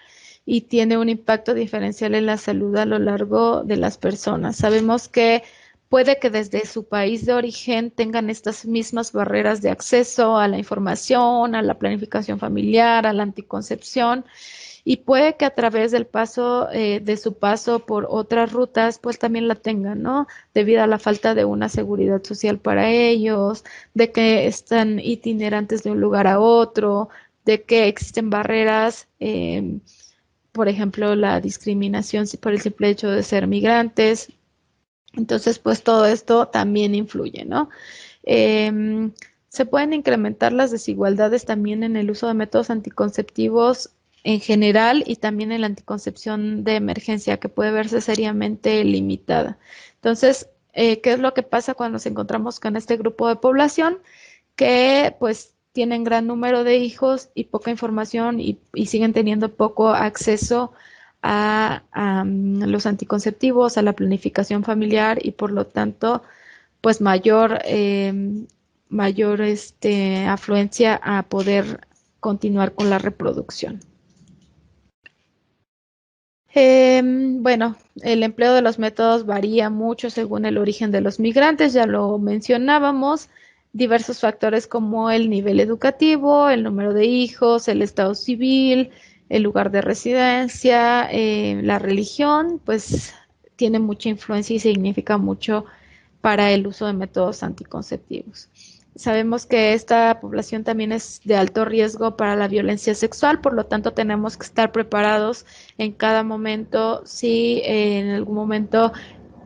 y tiene un impacto diferencial en la salud a lo largo de las personas. Sabemos que puede que desde su país de origen tengan estas mismas barreras de acceso a la información, a la planificación familiar, a la anticoncepción, y puede que a través de su paso por otras rutas, pues también la tengan, ¿no? Debido a la falta de una seguridad social para ellos, de que están itinerantes de un lugar a otro, de que existen barreras, por ejemplo, la discriminación por el simple hecho de ser migrantes. Entonces, pues todo esto también influye, ¿no? Se pueden incrementar las desigualdades también en el uso de métodos anticonceptivos en general y también en la anticoncepción de emergencia, que puede verse seriamente limitada. Entonces, ¿qué es lo que pasa cuando nos encontramos con este grupo de población? Que pues tienen gran número de hijos y poca información y siguen teniendo poco acceso a los anticonceptivos, a la planificación familiar y por lo tanto, pues mayor afluencia a poder continuar con la reproducción. Bueno, el empleo de los métodos varía mucho según el origen de los migrantes, ya lo mencionábamos. Diversos factores como el nivel educativo, el número de hijos, el estado civil, el lugar de residencia, la religión, pues tiene mucha influencia y significa mucho para el uso de métodos anticonceptivos. Sabemos que esta población también es de alto riesgo para la violencia sexual, por lo tanto tenemos que estar preparados en cada momento si en algún momento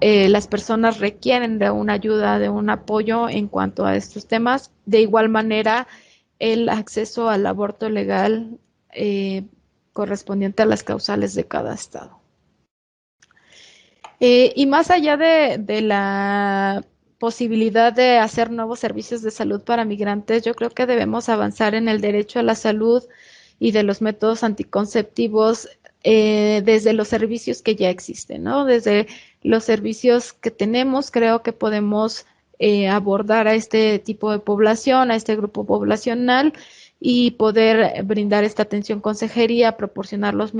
las personas requieren de una ayuda, de un apoyo en cuanto a estos temas. De igual manera, el acceso al aborto legal correspondiente a las causales de cada estado. Y más allá de la posibilidad de hacer nuevos servicios de salud para migrantes, yo creo que debemos avanzar en el derecho a la salud y de los métodos anticonceptivos desde los servicios que ya existen, ¿no? Desde los servicios que tenemos, creo que podemos abordar a este tipo de población, a este grupo poblacional y poder brindar esta atención consejería, proporcionar los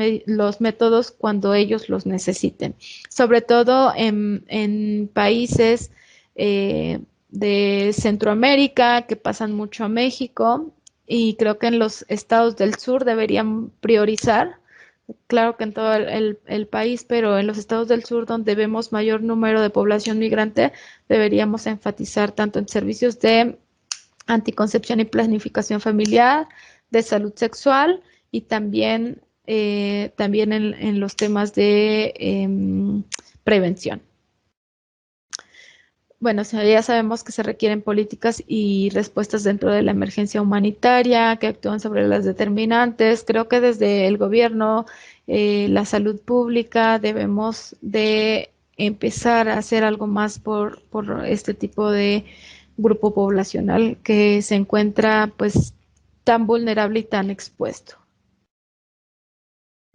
métodos cuando ellos los necesiten, sobre todo en países de Centroamérica que pasan mucho a México y creo que en los estados del sur deberían priorizar, claro que en todo el país, pero en los estados del sur donde vemos mayor número de población migrante, deberíamos enfatizar tanto en servicios de anticoncepción y planificación familiar, de salud sexual y también en los temas de prevención. Bueno, ya sabemos que se requieren políticas y respuestas dentro de la emergencia humanitaria que actúan sobre las determinantes. Creo que desde el gobierno, la salud pública, debemos de empezar a hacer algo más por este tipo de grupo poblacional que se encuentra pues tan vulnerable y tan expuesto.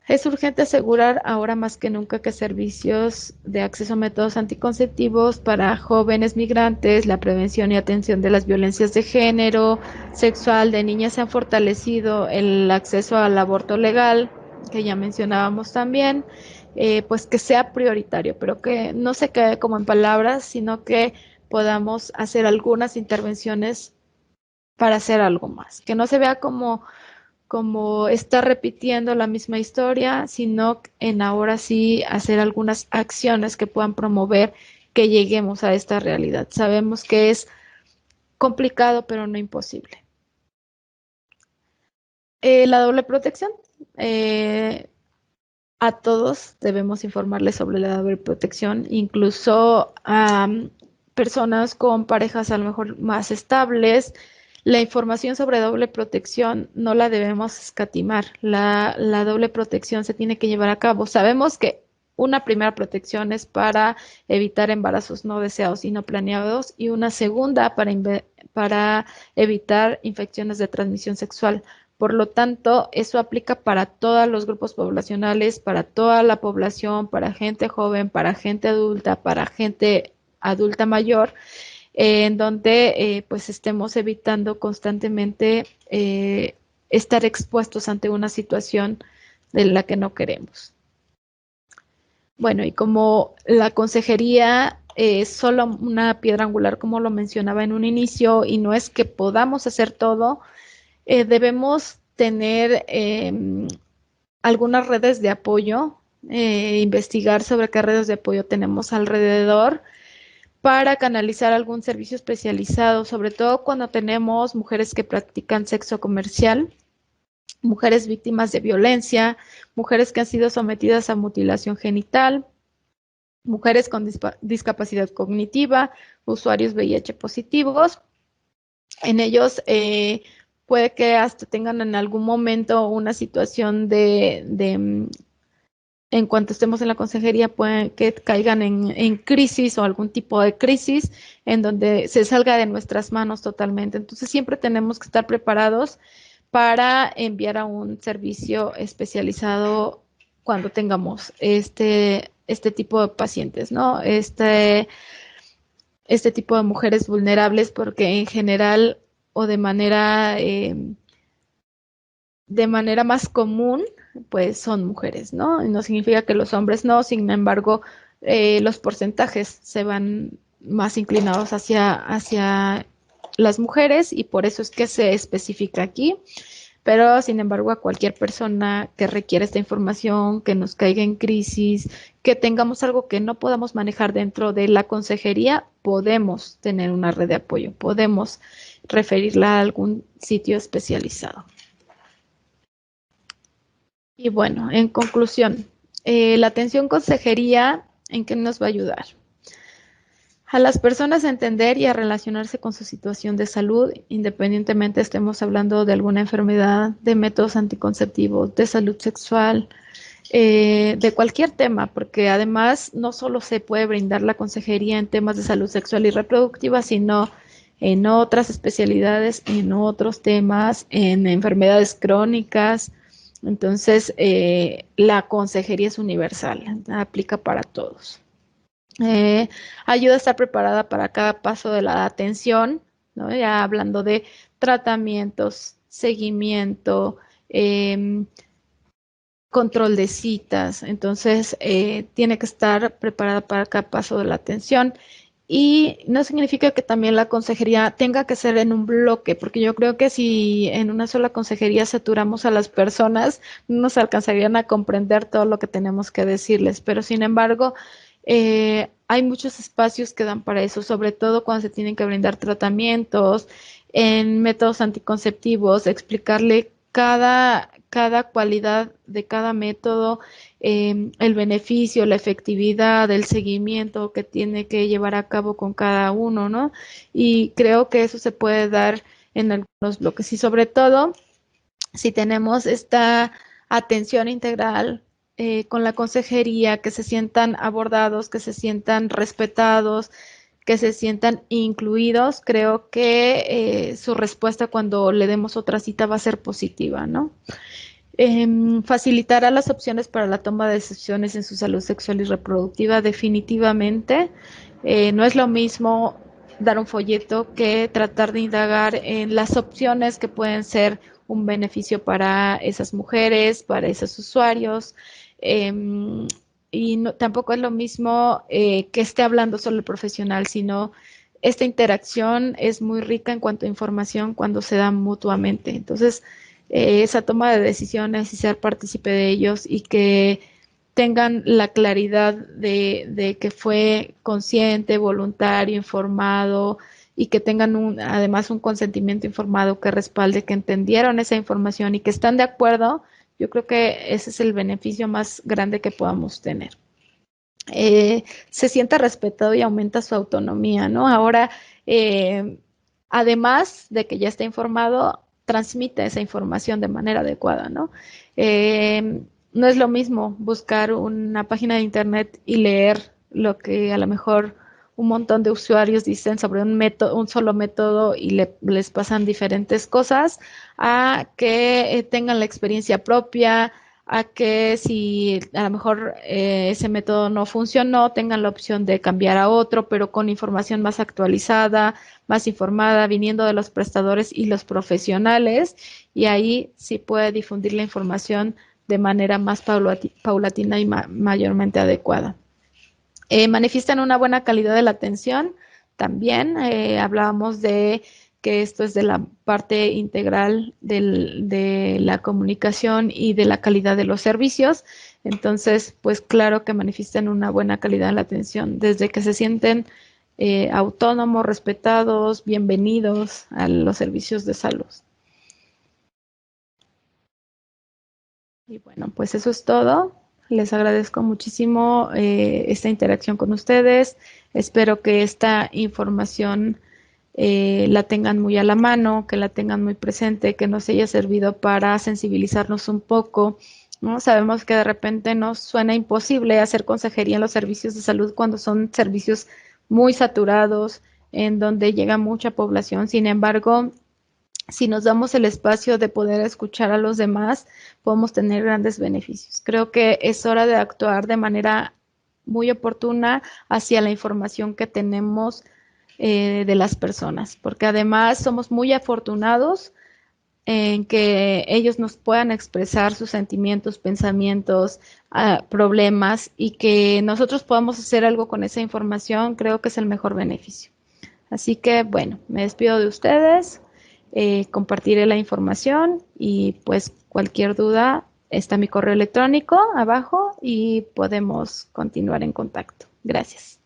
Es urgente asegurar ahora más que nunca que servicios de acceso a métodos anticonceptivos para jóvenes migrantes, la prevención y atención de las violencias de género, sexual de niñas se han fortalecido, el acceso al aborto legal, que ya mencionábamos también, pues que sea prioritario, pero que no se quede como en palabras, sino que podamos hacer algunas intervenciones para hacer algo más, que no se vea como está repitiendo la misma historia, sino en ahora sí hacer algunas acciones que puedan promover que lleguemos a esta realidad. Sabemos que es complicado, pero no imposible. La doble protección. A todos debemos informarles sobre la doble protección, incluso a personas con parejas a lo mejor más estables. La información sobre doble protección no la debemos escatimar. La doble protección se tiene que llevar a cabo. Sabemos que una primera protección es para evitar embarazos no deseados y no planeados y una segunda para evitar infecciones de transmisión sexual. Por lo tanto, eso aplica para todos los grupos poblacionales, para toda la población, para gente joven, para gente adulta, para gente adulta mayor, en donde pues estemos evitando constantemente estar expuestos ante una situación de la que no queremos. Bueno, y como la consejería es solo una piedra angular, como lo mencionaba en un inicio, y no es que podamos hacer todo, debemos tener algunas redes de apoyo, investigar sobre qué redes de apoyo tenemos alrededor para canalizar algún servicio especializado, sobre todo cuando tenemos mujeres que practican sexo comercial, mujeres víctimas de violencia, mujeres que han sido sometidas a mutilación genital, mujeres con discapacidad cognitiva, usuarios VIH positivos. En ellos puede que hasta tengan en algún momento una situación en cuanto estemos en la consejería, pueden que caigan en crisis o algún tipo de crisis en donde se salga de nuestras manos totalmente. Entonces siempre tenemos que estar preparados para enviar a un servicio especializado cuando tengamos este tipo de pacientes, ¿no? Este tipo de mujeres vulnerables, porque en general o de manera más común, pues son mujeres, ¿no? Y no significa que los hombres no, sin embargo, los porcentajes se van más inclinados hacia las mujeres y por eso es que se especifica aquí. Pero, sin embargo, a cualquier persona que requiera esta información, que nos caiga en crisis, que tengamos algo que no podamos manejar dentro de la consejería, podemos tener una red de apoyo, podemos referirla a algún sitio especializado. Y bueno, en conclusión, la atención consejería, ¿en qué nos va a ayudar? A las personas a entender y a relacionarse con su situación de salud, independientemente estemos hablando de alguna enfermedad, de métodos anticonceptivos, de salud sexual, de cualquier tema, porque además no solo se puede brindar la consejería en temas de salud sexual y reproductiva, sino en otras especialidades, en otros temas, en enfermedades crónicas. Entonces, la consejería es universal, aplica para todos. Ayuda a estar preparada para cada paso de la atención, ¿no? Ya hablando de tratamientos, seguimiento, eh, control de citas, entonces tiene que estar preparada para cada paso de la atención. Y no significa que también la consejería tenga que ser en un bloque, porque yo creo que si en una sola consejería saturamos a las personas, no nos alcanzarían a comprender todo lo que tenemos que decirles. Pero sin embargo, hay muchos espacios que dan para eso, sobre todo cuando se tienen que brindar tratamientos en métodos anticonceptivos, explicarle cada cualidad de cada método, el beneficio, la efectividad, el seguimiento que tiene que llevar a cabo con cada uno, ¿no? Y creo que eso se puede dar en algunos bloques y sobre todo si tenemos esta atención integral con la consejería, que se sientan abordados, que se sientan respetados, que se sientan incluidos, creo que su respuesta cuando le demos otra cita va a ser positiva, ¿no? Facilitará las opciones para la toma de decisiones en su salud sexual y reproductiva definitivamente. No es lo mismo dar un folleto que tratar de indagar en las opciones que pueden ser un beneficio para esas mujeres, para esos usuarios. Y no, tampoco es lo mismo que esté hablando solo el profesional, sino esta interacción es muy rica en cuanto a información cuando se da mutuamente. Entonces, esa toma de decisiones y ser partícipe de ellos y que tengan la claridad de que fue consciente, voluntario, informado y que tengan además un consentimiento informado que respalde que entendieron esa información y que están de acuerdo, yo creo que ese es el beneficio más grande que podamos tener. Se sienta respetado y aumenta su autonomía, ¿no? Ahora, además de que ya está informado, transmite esa información de manera adecuada, ¿no? No es lo mismo buscar una página de internet y leer lo que a lo mejor un montón de usuarios dicen sobre un método, un solo método y les pasan diferentes cosas, a que tengan la experiencia propia, a que si a lo mejor ese método no funcionó, tengan la opción de cambiar a otro, pero con información más actualizada, más informada, viniendo de los prestadores y los profesionales, y ahí sí puede difundir la información de manera más paulatina y mayormente adecuada. Manifiestan una buena calidad de la atención. También hablábamos de que esto es de la parte integral de la comunicación y de la calidad de los servicios. Entonces, pues claro que manifiestan una buena calidad en la atención, desde que se sienten autónomos, respetados, bienvenidos a los servicios de salud. Y bueno, pues eso es todo. Les agradezco muchísimo esta interacción con ustedes. Espero que esta información la tengan muy a la mano, que la tengan muy presente, que nos haya servido para sensibilizarnos un poco, ¿no? Sabemos que de repente nos suena imposible hacer consejería en los servicios de salud cuando son servicios muy saturados, en donde llega mucha población. Sin embargo, si nos damos el espacio de poder escuchar a los demás, podemos tener grandes beneficios. Creo que es hora de actuar de manera muy oportuna hacia la información que tenemos de las personas, porque además somos muy afortunados en que ellos nos puedan expresar sus sentimientos, pensamientos, problemas y que nosotros podamos hacer algo con esa información, creo que es el mejor beneficio. Así que, bueno, me despido de ustedes, compartiré la información y pues cualquier duda está mi correo electrónico abajo y podemos continuar en contacto. Gracias.